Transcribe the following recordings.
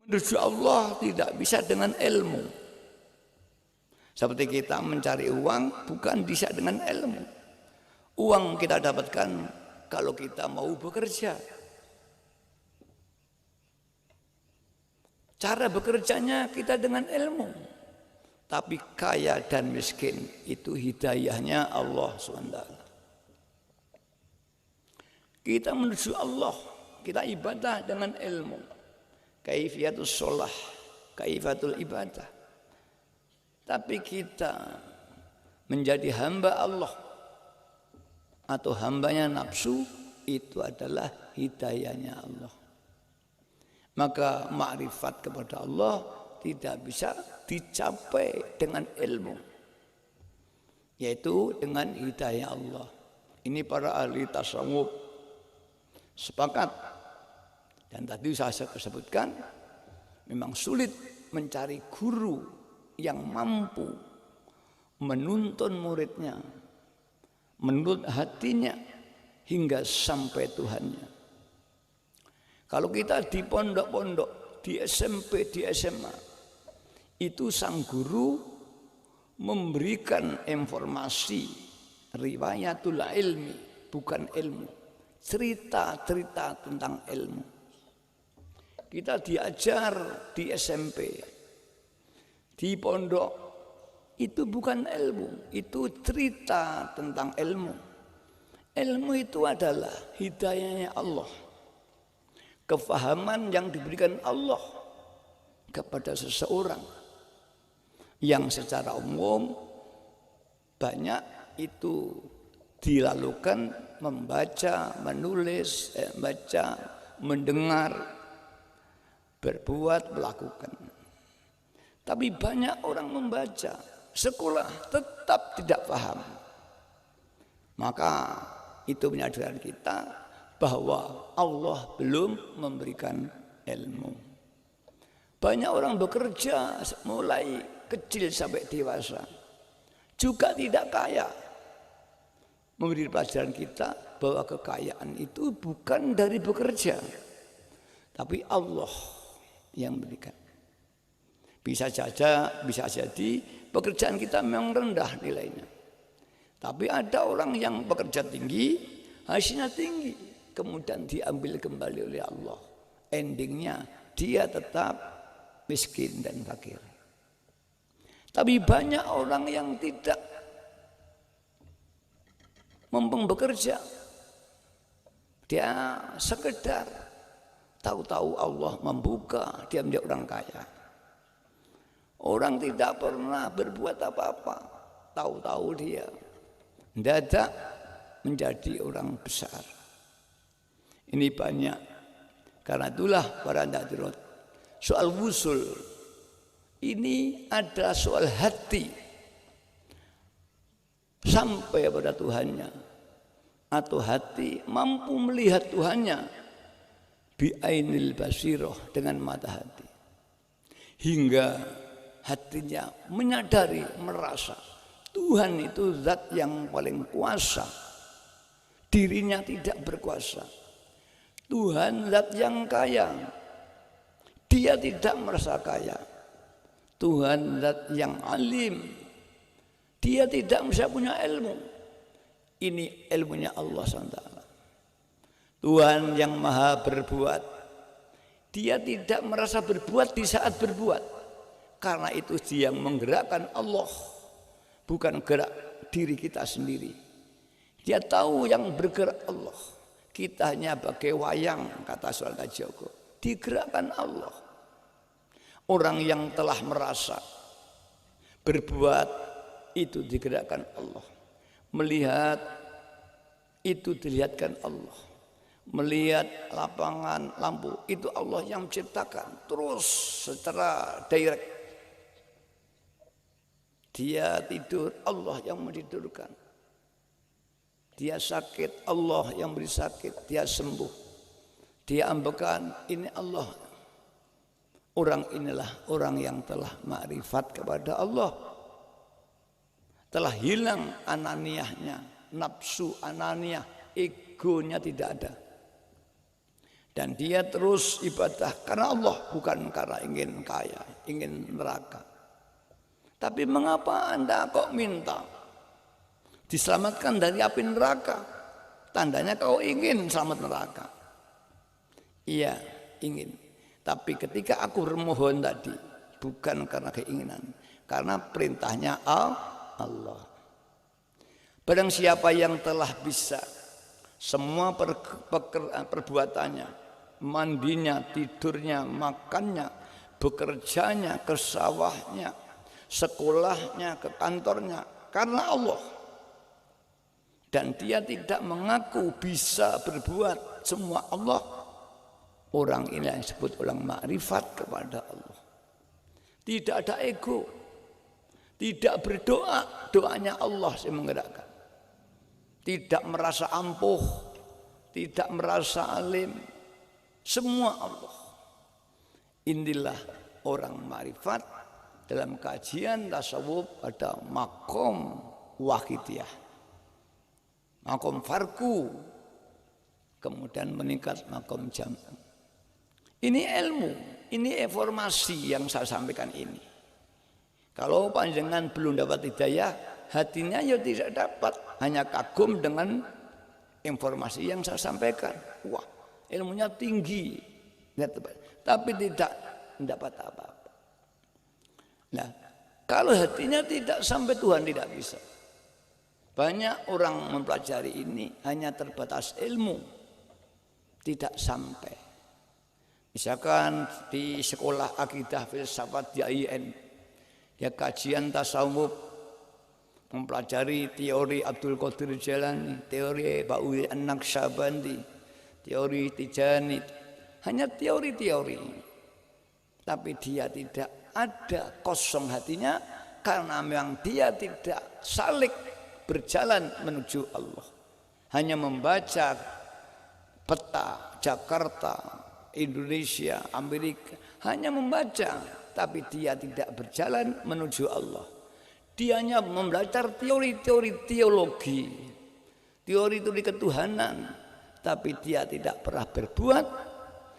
Menuju Allah tidak bisa dengan ilmu. Seperti kita mencari uang bukan bisa dengan ilmu. Uang kita dapatkan kalau kita mau bekerja. Cara bekerjanya kita dengan ilmu. Tapi kaya dan miskin itu hidayahnya Allah SWT. Kita menuju Allah, kita ibadah dengan ilmu. Kaifiatus sholah, kaifatul ibadah. Tapi kita menjadi hamba Allah atau hambanya nafsu, itu adalah hidayahnya Allah. Maka makrifat kepada Allah tidak bisa dicapai dengan ilmu, yaitu dengan hidayah Allah. Ini para ahli tasawuf sepakat. Dan tadi saya sebutkan, memang sulit mencari guru yang mampu menuntun muridnya, menuntut hatinya hingga sampai Tuhannya. Kalau kita di pondok-pondok, di SMP, di SMA, itu sang guru memberikan informasi riwayatul ilmi, bukan ilmu, cerita-cerita tentang ilmu. Kita diajar di SMP, di pondok, itu bukan ilmu, itu cerita tentang ilmu. Ilmu itu adalah hidayahnya Allah, kefahaman yang diberikan Allah kepada seseorang, yang secara umum banyak itu dilakukan membaca, menulis, baca, mendengar, berbuat, melakukan. Tapi banyak orang membaca, sekolah tetap tidak paham. Maka itu menyadarkan kita bahwa Allah belum memberikan ilmu. Banyak orang bekerja mulai kecil sampai dewasa, juga tidak kaya. Memberi pelajaran kita bahwa kekayaan itu bukan dari bekerja, tapi Allah yang berikan. Bisa jadi pekerjaan kita memang rendah nilainya, tapi ada orang yang bekerja tinggi, hasilnya tinggi, kemudian diambil kembali oleh Allah. Endingnya dia tetap miskin dan fakir. Tapi banyak orang yang tidak mumpung bekerja, dia sekedar tahu-tahu Allah membuka, dia menjadi orang kaya. Orang tidak pernah berbuat apa-apa, tahu-tahu dia mendadak menjadi orang besar. Ini banyak. Karena itulah para hadirin, soal wusul ini ada soal hati sampai pada Tuhannya, atau hati mampu melihat Tuhannya bi'ainil basiroh, dengan mata hati, hingga hatinya menyadari, merasa Tuhan itu zat yang paling kuasa, dirinya tidak berkuasa. Tuhan zat yang kaya, dia tidak merasa kaya. Tuhan zat yang alim, dia tidak bisa punya ilmu. Ini ilmunya Allah SWT. Tuhan yang maha berbuat, dia tidak merasa berbuat di saat berbuat, karena itu dia yang menggerakkan Allah, bukan gerak diri kita sendiri. Dia tahu yang bergerak Allah, kita hanya bagai wayang, kata Sultan Joko, digerakkan Allah. Orang yang telah merasa berbuat itu digerakkan Allah, melihat itu dilihatkan Allah, melihat lapangan lampu itu Allah yang menciptakan terus secara direct. Dia tidur, Allah yang mentidurkan. Dia sakit, Allah yang beri sakit. Dia sembuh, dia ambekan, ini Allah. Orang inilah orang yang telah makrifat kepada Allah, telah hilang ananiyahnya, nafsu ananiyah, egonya tidak ada. Dan dia terus ibadah karena Allah, bukan karena ingin kaya, ingin neraka. Tapi mengapa Anda kok minta diselamatkan dari api neraka? Tandanya kau ingin selamat neraka. Iya, ingin. Tapi ketika aku memohon tadi, bukan karena keinginan, karena perintahnya Allah. Barang siapa yang telah bisa semua perbuatannya, mandinya, tidurnya, makannya, bekerjanya, ke sawahnya, sekolahnya, ke kantornya, karena Allah. Dan dia tidak mengaku bisa berbuat semua Allah. Orang ini yang disebut orang makrifat kepada Allah. Tidak ada ego. Tidak berdoa, doanya Allah yang menggerakkan. Tidak merasa ampuh, tidak merasa alim. Semua Allah. Inilah orang makrifat dalam kajian tasawuf pada makom wahidiyah. Makom farku, kemudian meningkat makom jam'u. Ini ilmu, ini informasi yang saya sampaikan ini. Kalau panjenengan belum dapat hidayah, hatinya ya tidak dapat, hanya kagum dengan informasi yang saya sampaikan. Wah, ilmunya tinggi, tapi tidak mendapat apa-apa. Nah, kalau hatinya tidak sampai, Tuhan tidak bisa. Banyak orang mempelajari ini hanya terbatas ilmu, tidak sampai. Misalkan di sekolah akidah filsafat di IAIN, ya kajian tasawuf, mempelajari teori Abdul Qadir Jailani, teori Ba'ui An-Naqsyabandi, teori Tijani, hanya teori-teori. Tapi dia tidak ada, kosong hatinya, karena memang dia tidak salik berjalan menuju Allah. Hanya membaca peta Jakarta, Indonesia, Amerika, hanya membaca, tapi dia tidak berjalan menuju Allah. Dia hanya belajar teori-teori teologi, teori-teori ketuhanan, tapi dia tidak pernah berbuat,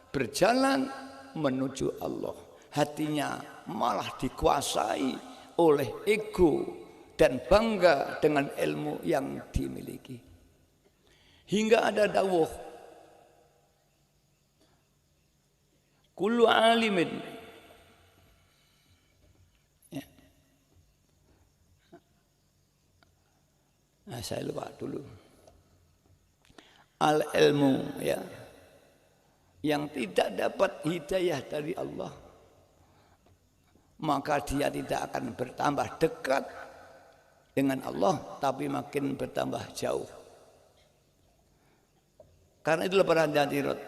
berjalan menuju Allah. Hatinya malah dikuasai oleh ego dan bangga dengan ilmu yang dimiliki. Hingga ada dawuh, kullu alimin, ya. Nah, saya lupa dulu. Al ilmu, ya, yang tidak dapat hidayah dari Allah, maka dia tidak akan bertambah dekat dengan Allah, tapi makin bertambah jauh. Karena itulah para hadirat,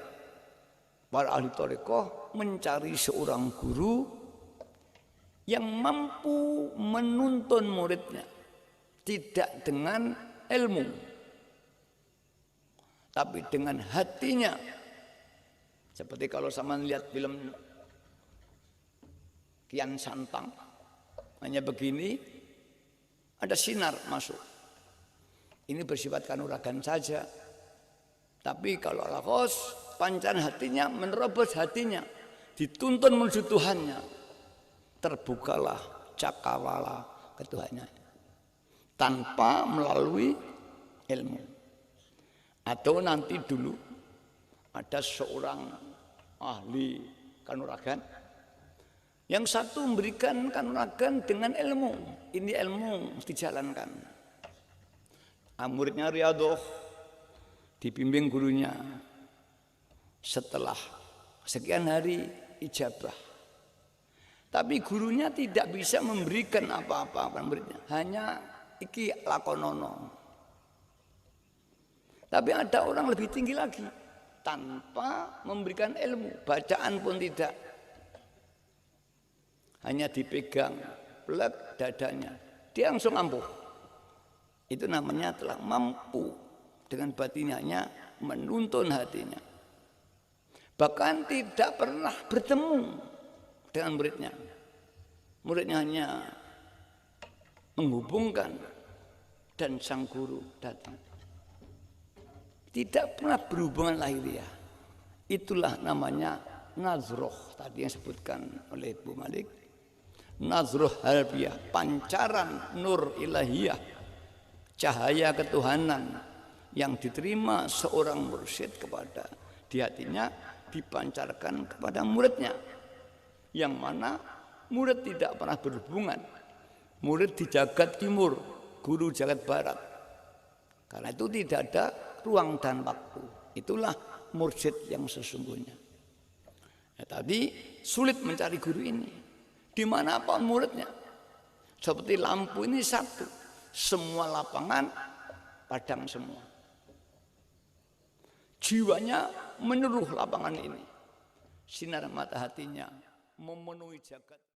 para ahli thariqah mencari seorang guru yang mampu menuntun muridnya, tidak dengan ilmu, tapi dengan hatinya. Seperti kalau sama lihat film Kian Santang, hanya begini, ada sinar masuk. Ini bersifat kanuragan saja. Tapi kalau lakos, pancan hatinya, menerobos hatinya, dituntun menuju Tuhannya, terbukalah cakrawala ketuhannya tanpa melalui ilmu. Atau nanti dulu ada seorang ahli kanuragan, yang satu memberikan kanuragan dengan ilmu. Ini ilmu dijalankan. Muridnya Riyadhah, dibimbing gurunya. Setelah sekian hari ijabah. Tapi gurunya tidak bisa memberikan apa-apa pada muridnya. Hanya iki lakonono. Tapi ada orang lebih tinggi lagi, tanpa memberikan ilmu, bacaan pun tidak. Hanya dipegang plek dadanya, dia langsung ampuh. Itu namanya telah mampu dengan batinnya menuntun hatinya. Bahkan tidak pernah bertemu dengan muridnya. Muridnya hanya menghubungkan dan sang guru datang. Tidak pernah berhubungan lahiriah. Itulah namanya nazroh tadi yang disebutkan oleh Bu Malik. Nazroh halbiyah, pancaran nur ilahiyah, cahaya ketuhanan yang diterima seorang mursyid kepada di hatinya dipancarkan kepada muridnya, yang mana murid tidak pernah berhubungan. Murid di jagat timur, guru jagat barat. Karena itu tidak ada ruang dan waktu. Itulah mursyid yang sesungguhnya. Ya, tapi sulit mencari guru ini. Di mana pun muridnya. Seperti lampu ini satu. Semua lapangan padang semua. Jiwanya menyeluruh lapangan ini. Sinar mata hatinya memenuhi jagat.